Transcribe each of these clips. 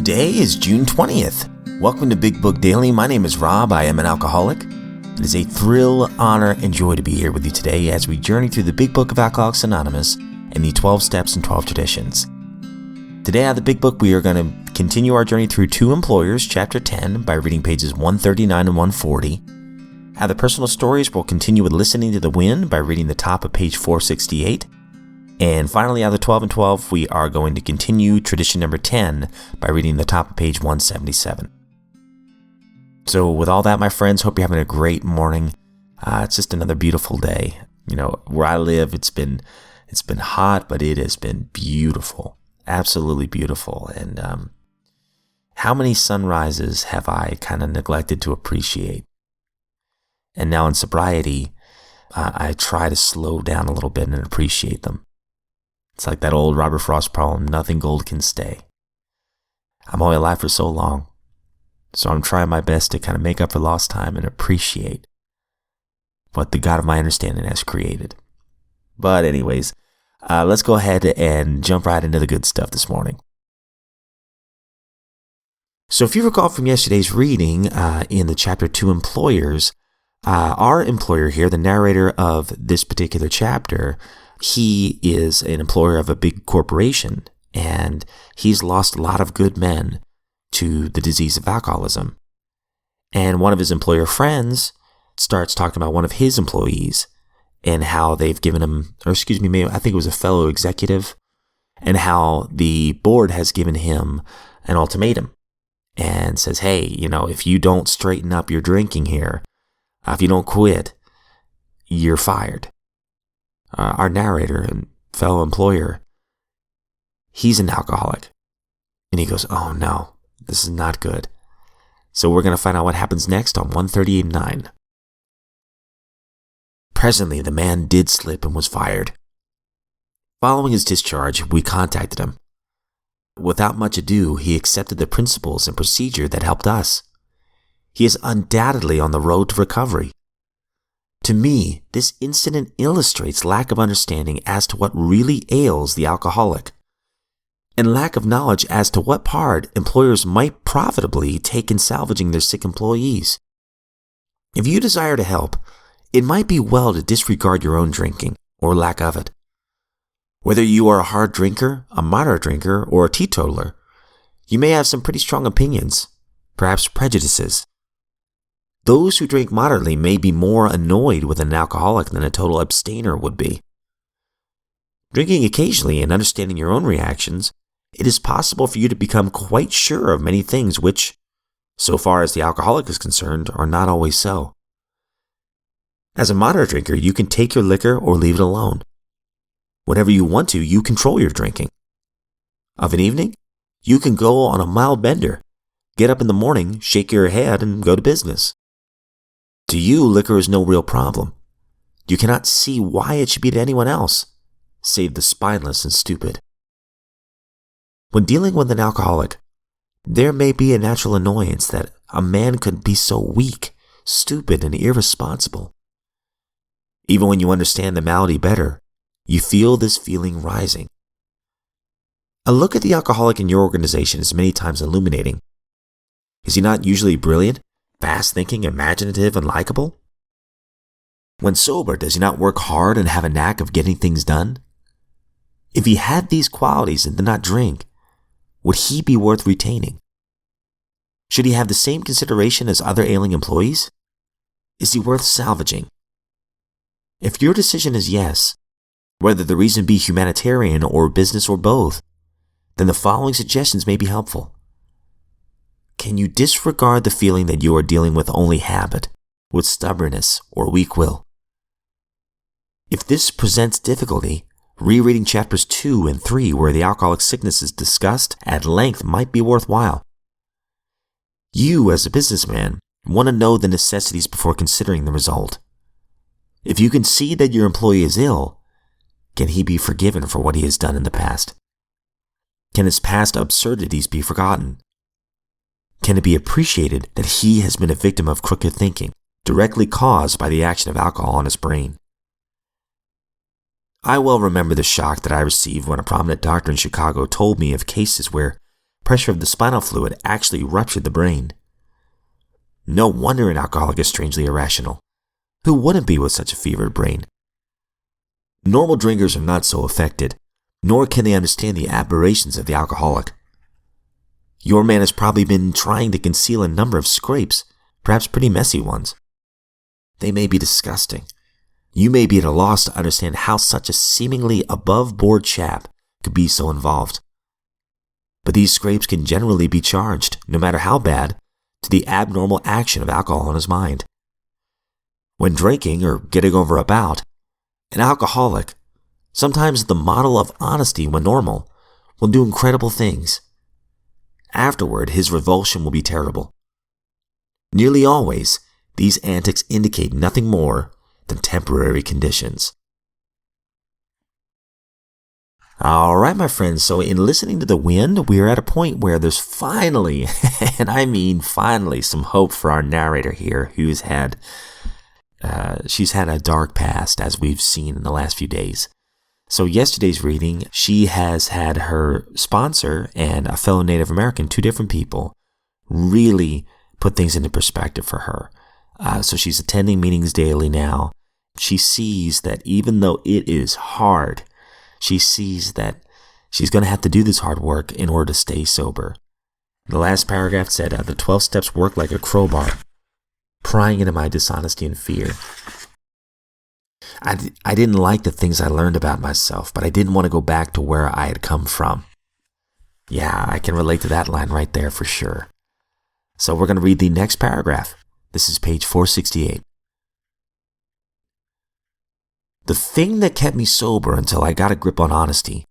Today is June 20th. Welcome to Big Book Daily. My name is Rob. I am an alcoholic. It is a thrill, honor, and joy to be here with you today as we journey through the Big Book of Alcoholics Anonymous and the 12 Steps and 12 Traditions. Today out of the Big Book, we are going to continue our journey through Two Employers, Chapter 10, by reading pages 139 and 140. Out of the Personal Stories, we'll continue with Listening to the Wind by reading the top of page 468. And finally, out of the 12 and 12, we are going to continue Tradition number 10 by reading the top of page 177. So with all that, my friends, hope you're having a great morning. It's just another beautiful day. You know, where I live, it's been hot, but it has been beautiful, absolutely beautiful. And how many sunrises have I kind of neglected to appreciate? And now in sobriety, I try to slow down a little bit and appreciate them. It's like that old Robert Frost poem, nothing gold can stay. I'm only alive for so long, so I'm trying my best to kind of make up for lost time and appreciate what the God of my understanding has created. But anyways, let's go ahead and jump right into the good stuff this morning. So if you recall from yesterday's reading in the chapter Two Employers, our employer here, the narrator of this particular chapter, he is an employer of a big corporation, and he's lost a lot of good men to the disease of alcoholism. And one of his employer friends starts talking about one of his employees and how they've given him, I think it was a fellow executive, and how the board has given him an ultimatum and says, hey, if you don't straighten up your drinking here, if you don't quit, you're fired. Our narrator and fellow employer, he's an alcoholic. And he goes, oh no, this is not good. So we're going to find out what happens next on 138.9. Presently, the man did slip and was fired. Following his discharge, we contacted him. Without much ado, he accepted the principles and procedure that helped us. He is undoubtedly on the road to recovery. To me, this incident illustrates lack of understanding as to what really ails the alcoholic, and lack of knowledge as to what part employers might profitably take in salvaging their sick employees. If you desire to help, it might be well to disregard your own drinking, or lack of it. Whether you are a hard drinker, a moderate drinker, or a teetotaler, you may have some pretty strong opinions, perhaps prejudices. Those who drink moderately may be more annoyed with an alcoholic than a total abstainer would be. Drinking occasionally and understanding your own reactions, it is possible for you to become quite sure of many things which, so far as the alcoholic is concerned, are not always so. As a moderate drinker, you can take your liquor or leave it alone. Whenever you want to, you control your drinking. Of an evening, you can go on a mild bender, get up in the morning, shake your head, and go to business. To you, liquor is no real problem. You cannot see why it should be to anyone else, save the spineless and stupid. When dealing with an alcoholic, there may be a natural annoyance that a man could be so weak, stupid, and irresponsible. Even when you understand the malady better, you feel this feeling rising. A look at the alcoholic in your organization is many times illuminating. Is he not usually brilliant, fast-thinking, imaginative, and likable? When sober, does he not work hard and have a knack of getting things done? If he had these qualities and did not drink, would he be worth retaining? Should he have the same consideration as other ailing employees? Is he worth salvaging? If your decision is yes, whether the reason be humanitarian or business or both, then the following suggestions may be helpful. Can you disregard the feeling that you are dealing with only habit, with stubbornness, or weak will? If this presents difficulty, rereading chapters 2 and 3 where the alcoholic sickness is discussed at length might be worthwhile. You, as a businessman, want to know the necessities before considering the result. If you can see that your employee is ill, can he be forgiven for what he has done in the past? Can his past absurdities be forgotten? Can it be appreciated that he has been a victim of crooked thinking, directly caused by the action of alcohol on his brain? I well remember the shock that I received when a prominent doctor in Chicago told me of cases where Pressure of the spinal fluid actually ruptured the brain. No wonder an alcoholic is strangely irrational. Who wouldn't be with such a fevered brain? Normal drinkers are not so affected, nor can they understand the aberrations of the alcoholic. Your man has probably been trying to conceal a number of scrapes, perhaps pretty messy ones. They may be disgusting. You may be at a loss to understand how such a seemingly above-board chap could be so involved. But these scrapes can generally be charged, no matter how bad, to the abnormal action of alcohol on his mind. When drinking or getting over a bout, an alcoholic, sometimes the model of honesty when normal, will do incredible things. Afterward, his revulsion will be terrible. Nearly always, these antics indicate nothing more than temporary conditions. All right, my friends, so in listening to The Wind, we're at a point where there's finally, and I mean finally, some hope for our narrator here, who's had, she's had a dark past, as we've seen in the last few days. So yesterday's reading, she has had her sponsor and a fellow Native American, two different people, really put things into perspective for her. So she's attending meetings daily now. She sees that even though it is hard, she sees that she's going to have to do this hard work in order to stay sober. The last paragraph said, the 12 steps work like a crowbar, prying into my dishonesty and fear. I didn't like the things I learned about myself, but I didn't want to go back to where I had come from. Yeah, I can relate to that line right there for sure. So we're going to read the next paragraph. This is page 468. The thing that kept me sober until I got a grip on honesty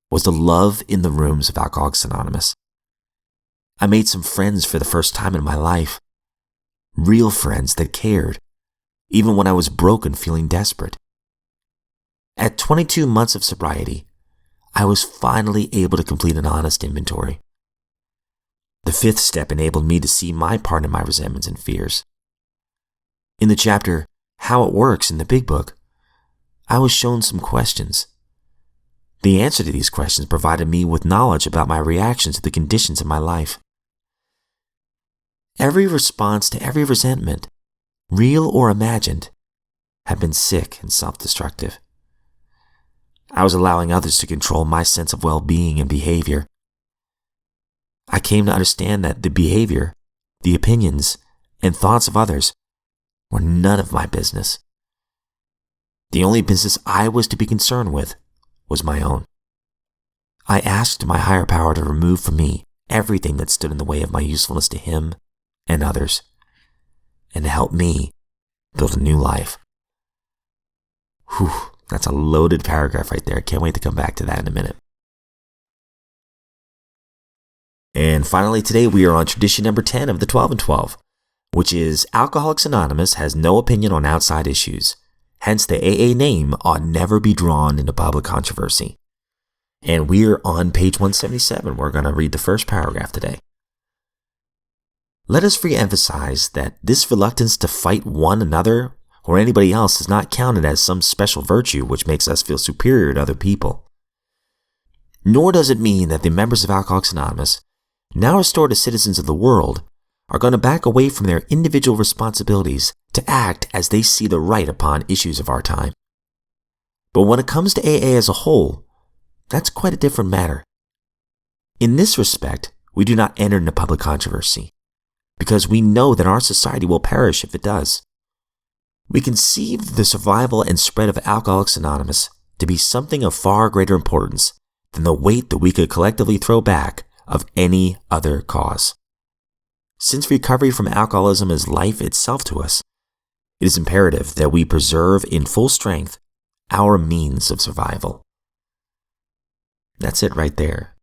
was the love in the rooms of Alcoholics Anonymous. I made some friends for the first time in my life. Real friends that cared, even when I was broken, feeling desperate. At 22 months of sobriety, I was finally able to complete an honest inventory. The fifth step enabled me to see my part in my resentments and fears. In the chapter, How It Works in the Big Book, I was shown some questions. The answer to these questions provided me with knowledge about my reactions to the conditions of my life. Every response to every resentment, real or imagined, had been sick and self-destructive. I was allowing others to control my sense of well-being and behavior. I came to understand that the behavior, the opinions, and thoughts of others were none of my business. The only business I was to be concerned with was my own. I asked my higher power to remove from me everything that stood in the way of my usefulness to him and others, and to help me build a new life. Whew, that's a loaded paragraph right there. Can't wait to come back to that in a minute. And finally today we are on tradition number 10 of the 12 and 12, which is Alcoholics Anonymous has no opinion on outside issues. Hence, the AA name ought never be drawn into public controversy. And we're on page 177. We're going to read the first paragraph today. Let us re-emphasize that this reluctance to fight one another or anybody else is not counted as some special virtue which makes us feel superior to other people. Nor does it mean that the members of Alcoholics Anonymous, now restored as citizens of the world, are going to back away from their individual responsibilities to act as they see the right upon issues of our time. But when it comes to AA as a whole, that's quite a different matter. In this respect, we do not enter into public controversy, because we know that our society will perish if it does. We conceive the survival and spread of Alcoholics Anonymous to be something of far greater importance than the weight that we could collectively throw back of any other cause. Since recovery from alcoholism is life itself to us, it is imperative that we preserve in full strength our means of survival. That's it right there.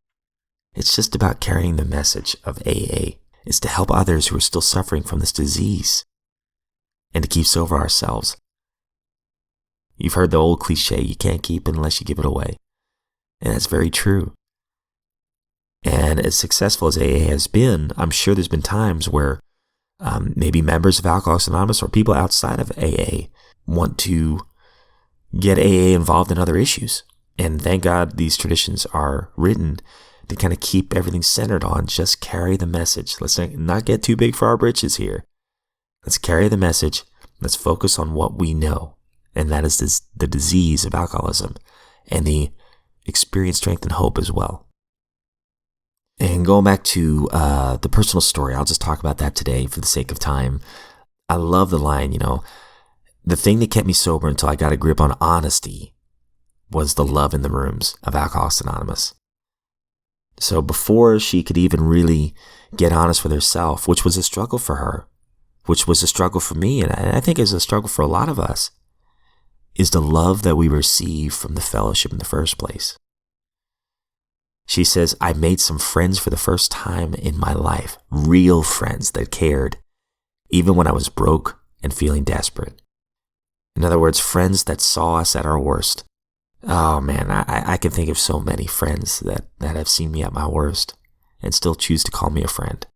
It's just about carrying the message of AA. It's to help others who are still suffering from this disease and to keep sober ourselves. You've heard the old cliche, you can't keep it unless you give it away. And that's very true. And as successful as AA has been, I'm sure there's been times where maybe members of Alcoholics Anonymous or people outside of AA want to get AA involved in other issues. And thank God these traditions are written to kind of keep everything centered on just carry the message. Let's not get too big for our britches here. Let's carry the message. Let's focus on what we know. And that is the disease of alcoholism and the experience, strength, and hope as well. And going back to the personal story, I'll just talk about that today for the sake of time. I love the line, the thing that kept me sober until I got a grip on honesty was the love in the rooms of Alcoholics Anonymous. So before she could even really get honest with herself, which was a struggle for her, which was a struggle for me, and I think is a struggle for a lot of us, is the love that we receive from the fellowship in the first place. She says, I made some friends for the first time in my life, real friends that cared, even when I was broke and feeling desperate. In other words, friends that saw us at our worst. Oh man, I can think of so many friends that have seen me at my worst and still choose to call me a friend.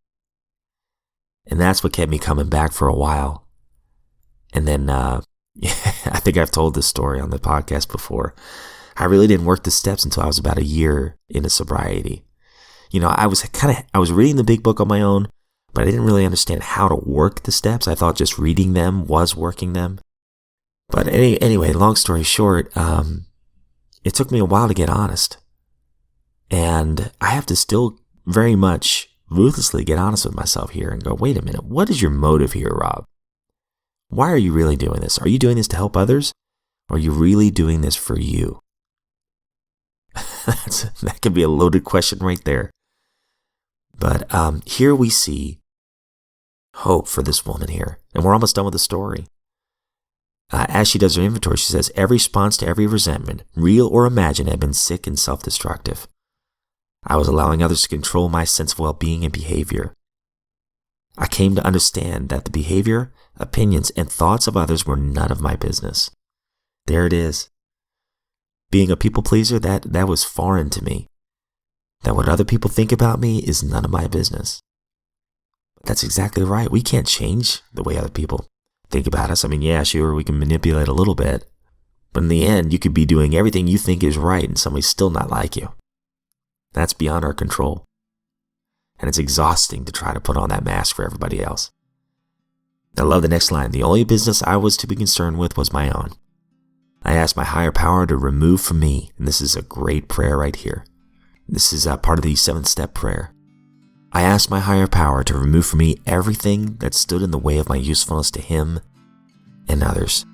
And that's what kept me coming back for a while. And then, I think I've told this story on the podcast before. I really didn't work the steps until I was about a year into sobriety. I was reading the big book on my own, but I didn't really understand how to work the steps. I thought just reading them was working them. But anyway, long story short, it took me a while to get honest. And I have to still very much ruthlessly get honest with myself here and go, wait a minute, what is your motive here, Rob? Why are you really doing this? Are you doing this to help others? Or are you really doing this for you? That could be a loaded question right there. But here we see hope for this woman here. And we're almost done with the story. As she does her inventory, she says, every response to every resentment, real or imagined, had been sick and self-destructive. I was allowing others to control my sense of well-being and behavior. I came to understand that the behavior, opinions, and thoughts of others were none of my business. There it is. Being a people pleaser, that was foreign to me. That what other people think about me is none of my business. That's exactly right. We can't change the way other people think about us. I mean, yeah, sure, we can manipulate a little bit. But in the end, you could be doing everything you think is right and somebody's still not like you. That's beyond our control. And it's exhausting to try to put on that mask for everybody else. I love the next line. The only business I was to be concerned with was my own. I asked my higher power to remove from me, and this is a great prayer right here. This is part of the 7th step prayer. I asked my higher power to remove from me everything that stood in the way of my usefulness to him and others.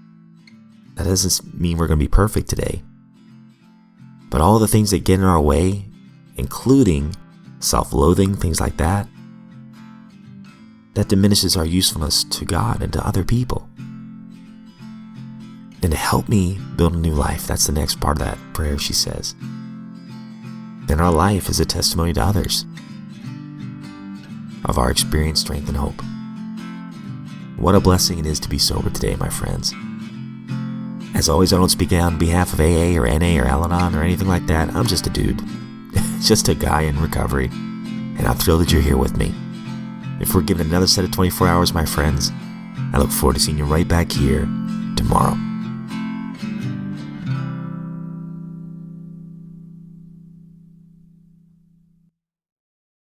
That doesn't mean we're going to be perfect today. But all the things that get in our way, including self-loathing, things like that, that diminishes our usefulness to God and to other people. And to help me build a new life, that's the next part of that prayer, she says. Then our life is a testimony to others of our experience, strength, and hope. What a blessing it is to be sober today, my friends. As always, I don't speak on behalf of AA or NA or Al-Anon or anything like that. I'm just a dude. Just a guy in recovery. And I'm thrilled that you're here with me. If we're given another set of 24 hours, my friends, I look forward to seeing you right back here tomorrow.